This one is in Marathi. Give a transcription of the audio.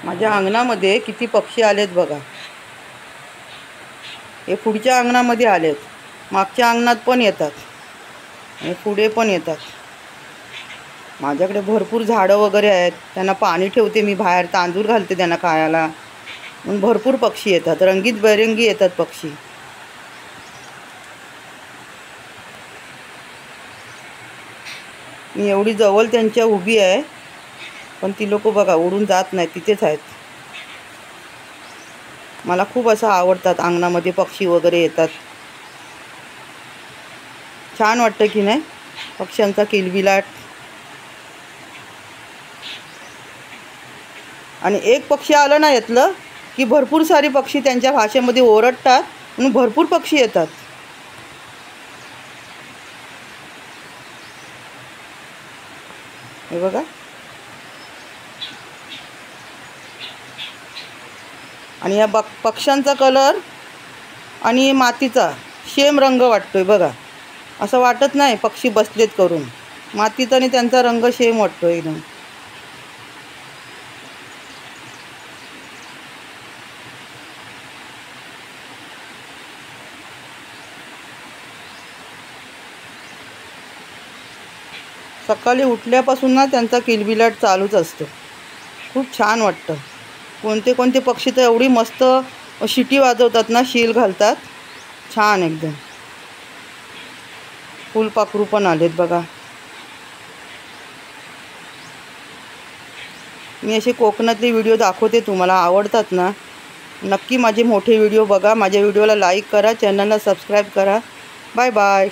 माझ्या अंगणामध्ये किती पक्षी आलेत बघा. हे पुढच्या अंगणामध्ये आलेत, मागच्या अंगणात पण येतात आणि पुढे पण येतात. माझ्याकडे भरपूर झाडं वगैरे आहेत, त्यांना पाणी ठेवते मी बाहेर, तांदूळ घालते त्यांना खायला. मग भरपूर पक्षी येतात, रंगीत बेरंगी येतात पक्षी. मी एवढी जवळ त्यांच्या उभी आहे, पण ती लोक बघा उडून जात नाहीत, तिथेच आहेत. मला खूप असं आवडतात, अंगणामध्ये पक्षी वगैरे येतात. छान वाटतं की नाही पक्ष्यांचा किलबिलाट. आणि एक पक्षी आलं ना यातलं की भरपूर सारी पक्षी त्यांच्या भाषेमध्ये ओरडतात म्हणून भरपूर पक्षी येतात. हे बघा. आणि या पक्ष्यांचा कलर आणि मातीचा सेम रंग वाटतोय बघा. असं वाटत नाही पक्षी बसलेत करून. मातीचा आणि त्यांचा रंग सेम वाटतो एकदम. सकाळी उठल्यापासून ना त्यांचा किलबिलाट चालूच असतो. खूप छान वाटतं. कोणते कोणते पक्षी तर एवढी मस्त शिटी वाजवतात ना, शील घालतात. छान एकदम. फुलपाखरू पण आलेत बघा. मी असे कोकणातले व्हिडिओ दाखवते, तुम्हाला आवडतात ना. नक्की माझे मोठे व्हिडिओ बघा. माझ्या व्हिडिओला लाईक करा, चॅनलला सबस्क्राईब करा. Bye bye.